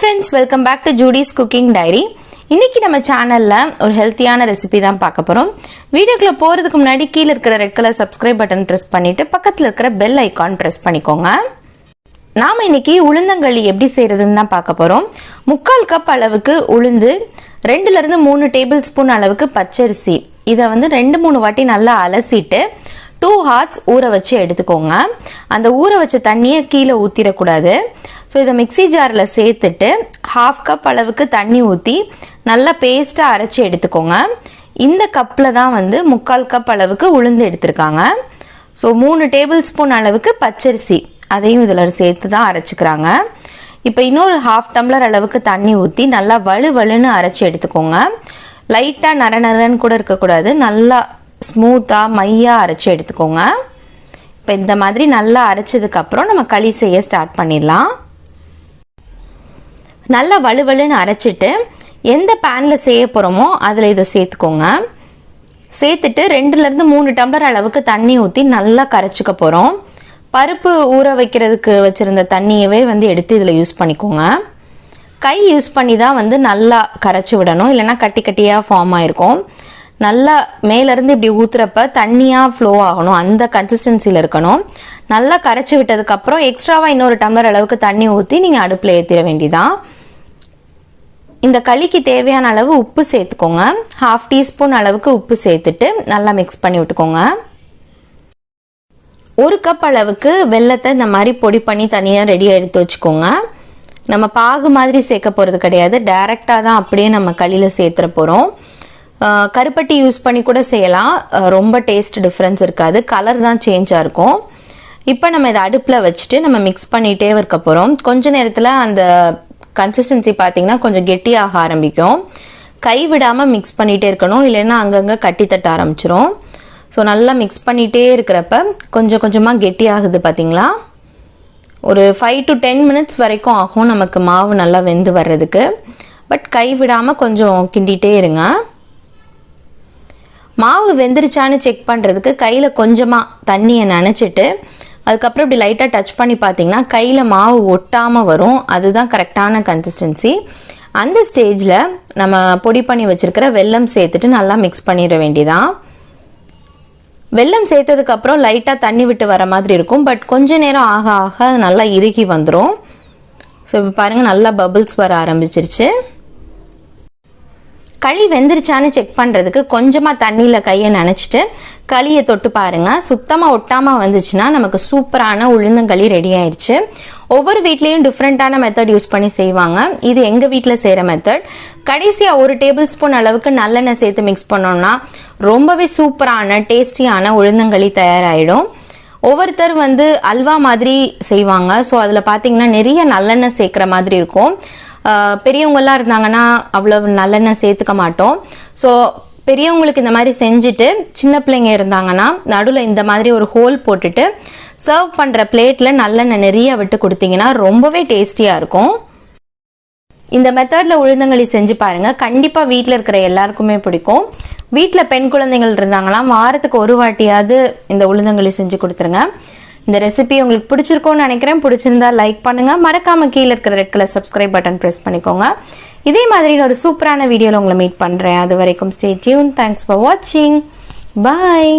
friends, welcome back to Judy's cooking diary. இன்னைக்கு நம்ம சேனல்ல ஒரு ஹெல்த்தியான ரெசிபி தான் பார்க்க போறோம். வீடியோக்குள்ள போறதுக்கு முன்னாடி கீழ இருக்கிற red colour subscribe button press பண்ணிட்டு பக்கத்துல இருக்கிற பெல் ஐகான் பிரஸ் பண்ணிக்கோங்க. நாம இன்னைக்கு உளுந்தங்களி எப்படி செய்யறதுன்னு தான் பார்க்க போறோம். 3/4 கப் அளவுக்கு உளுந்து, 2 ல இருந்து 3 டேபிள் ஸ்பூன் அளவுக்கு பச்சரிசி, இத வந்து 2-3 வாட்டி நல்லா அலசிட்டு 2 hours ஊற வச்சு எடுத்துக்கோங்க. அந்த ஊற வச்ச தண்ணியை கீழே ஊத்திடக்கூடாது. ஸோ இதை மிக்சி ஜாரில் சேர்த்துட்டு 1/2 கப் அளவுக்கு தண்ணி ஊற்றி நல்லா பேஸ்ட்டாக அரைச்சி எடுத்துக்கோங்க. இந்த கப்பில் தான் வந்து 3/4 கப் அளவுக்கு உளுந்து எடுத்திருக்காங்க. ஸோ 3 டேபிள் ஸ்பூன் அளவுக்கு பச்சரிசி, அதையும் இதில் சேர்த்து தான் அரைச்சிக்கிறாங்க. இப்போ இன்னொரு 1/2 டம்ளர் அளவுக்கு தண்ணி ஊற்றி நல்லா வலுவலுன்னு அரைச்சி எடுத்துக்கோங்க. லைட்டாக நரநரன்னு கூட இருக்கக்கூடாது, நல்லா ஸ்மூத்தாக மையாக அரைச்சி எடுத்துக்கோங்க. இப்போ இந்த மாதிரி நல்லா அரைச்சதுக்கப்புறம் நம்ம களி செய்ய ஸ்டார்ட் பண்ணிடலாம். நல்லா வலுவலுன்னு அரைச்சிட்டு எந்த பேனில் செய்ய போகிறோமோ அதில் இதை சேர்த்துக்கோங்க. சேர்த்துட்டு 2 ல இருந்து 3 டம்ளர் அளவுக்கு தண்ணி ஊற்றி நல்லா கரைச்சிக்க போகிறோம். பருப்பு ஊற வைக்கிறதுக்கு வச்சுருந்த தண்ணியவே வந்து எடுத்து இதில் யூஸ் பண்ணிக்கோங்க. கை யூஸ் பண்ணி தான் வந்து நல்லா கரைச்சி விடணும், இல்லைன்னா கட்டி கட்டியாக ஃபார்ம் ஆயிருக்கும். நல்லா மேலேருந்து இப்படி ஊற்றுறப்ப தண்ணியாக ஃப்ளோ ஆகணும், அந்த கன்சிஸ்டன்சியில் இருக்கணும். நல்லா கரைச்சி விட்டதுக்கப்புறம் எக்ஸ்ட்ராவாக இன்னொரு டம்ளர் அளவுக்கு தண்ணி ஊற்றி நீங்கள் அடுப்பில் ஏற்றிட வேண்டியதான். இந்த களிக்கு தேவையான அளவு உப்பு சேர்த்துக்கோங்க. 1/2 டீஸ்பூன் அளவுக்கு உப்பு சேர்த்துட்டு நல்லா மிக்ஸ் பண்ணி விட்டுக்கோங்க. 1 கப் அளவுக்கு வெல்லத்தை இந்த மாதிரி பொடி பண்ணி தனியாக ரெடியாக எடுத்து வச்சுக்கோங்க. நம்ம பாகு மாதிரி சேர்க்க போகிறது கிடையாது, டைரெக்டாக தான் அப்படியே நம்ம களியில் சேர்த்துற போகிறோம். கருப்பட்டி யூஸ் பண்ணி கூட செய்யலாம், ரொம்ப டேஸ்ட் டிஃப்ரென்ஸ் இருக்காது, கலர் தான் சேஞ்சாக இருக்கும். இப்போ நம்ம இதை அடுப்பில் வச்சுட்டு நம்ம மிக்ஸ் பண்ணிகிட்டே இருக்க போகிறோம். கொஞ்ச நேரத்தில் அந்த கன்சிஸ்டன்சி பார்த்தீங்கன்னா கொஞ்சம் கெட்டியாக ஆரம்பிக்கும். கை விடாமல் மிக்ஸ் பண்ணிகிட்டே இருக்கணும், இல்லைன்னா அங்கங்கே கட்டி தட்ட ஆரம்பிச்சிரும். ஸோ நல்லா மிக்ஸ் பண்ணிகிட்டே இருக்கிறப்ப கொஞ்சம் கொஞ்சமாக கெட்டியாகுது பார்த்தீங்களா. ஒரு 5 to 10 minutes வரைக்கும் ஆகும் நமக்கு மாவு நல்லா வெந்து வர்றதுக்கு. பட் கை விடாமல் கொஞ்சம் கிண்டிகிட்டே இருங்க. மாவு வெந்துருச்சான்னு செக் பண்ணுறதுக்கு கையில் கொஞ்சமாக தண்ணியை நனைச்சிட்டு அதுக்கப்புறம் இப்படி லைட்டாக டச் பண்ணி பார்த்தீங்கன்னா கையில் மாவு ஒட்டாமல் வரும், அதுதான் கரெக்டான கன்சிஸ்டன்சி. அந்த ஸ்டேஜில் நம்ம பொடி பண்ணி வச்சுருக்கிற வெல்லம் சேர்த்துட்டு நல்லா மிக்ஸ் பண்ணிட வேண்டியதான். வெல்லம் சேர்த்ததுக்கப்புறம் லைட்டாக தண்ணி விட்டு வர மாதிரி இருக்கும், பட் கொஞ்ச நேரம் ஆக ஆக நல்லா இறுகி வந்துடும். ஸோ இப்போ பாருங்கள் நல்லா பபிள்ஸ் வர ஆரம்பிச்சிருச்சு. களி வெந்துருச்சான்னு செக் பண்ணுறதுக்கு கொஞ்சமாக தண்ணியில் கையை நனைச்சிட்டு களியை தொட்டு பாருங்கள். சுத்தமாக ஒட்டாமல் வந்துச்சுன்னா நமக்கு சூப்பரான உளுந்தங்களி ரெடி ஆயிடுச்சு. ஒவ்வொரு வீட்லேயும் டிஃப்ரெண்ட்டான மெத்தட் யூஸ் பண்ணி செய்வாங்க, இது எங்கள் வீட்டில் செய்கிற மெத்தட். கடைசியாக 1 டேபிள் ஸ்பூன் அளவுக்கு நல்லெண்ணெய் சேர்த்து மிக்ஸ் பண்ணோம்னா ரொம்பவே சூப்பரான டேஸ்டியான உளுந்தங்களி தயாராகிடும். ஒவ்வொருத்தர் வந்து அல்வா மாதிரி செய்வாங்க, ஸோ அதில் பார்த்தீங்கன்னா நிறைய நல்லெண்ணெய் சேர்க்குற மாதிரி இருக்கும். பெரியவங்கெல்லாம் இருந்தாங்கன்னா அவ்வளவு நல்லெண்ணெய் சேர்த்துக்க மாட்டோம். ஸோ பெரியவங்களுக்கு இந்த மாதிரி செஞ்சுட்டு சின்ன பிள்ளைங்க இருந்தாங்கன்னா நடுவில் இந்த மாதிரி ஒரு ஹோல் போட்டுட்டு சர்வ் பண்ணுற பிளேட்டில் நல்லெண்ணெய் நிறைய விட்டு கொடுத்தீங்கன்னா ரொம்பவே டேஸ்டியாக இருக்கும். இந்த மெத்தடில் உளுந்தங்களி செஞ்சு பாருங்கள், கண்டிப்பாக வீட்டில் இருக்கிற எல்லாருக்குமே பிடிக்கும். வீட்டில் பெண் குழந்தைகள் இருந்தாங்கன்னா வாரத்துக்கு 1 வாட்டியாவது இந்த உளுந்தங்களி செஞ்சு கொடுத்துருங்க. இந்த ரெசிபி உங்களுக்கு பிடிச்சிருக்கும்னு நினைக்கிறேன். பிடிச்சிருந்தா லைக் பண்ணுங்க, மறக்காம கீழே இருக்கிற red colour subscribe button press பண்ணிக்கோங்க. இதே மாதிரி ஒரு சூப்பரான வீடியோவில் உங்களை மீட் பண்றேன். அது வரைக்கும் ஸ்டே டியூன். தேங்க்ஸ் ஃபார் வாட்சிங். பாய்.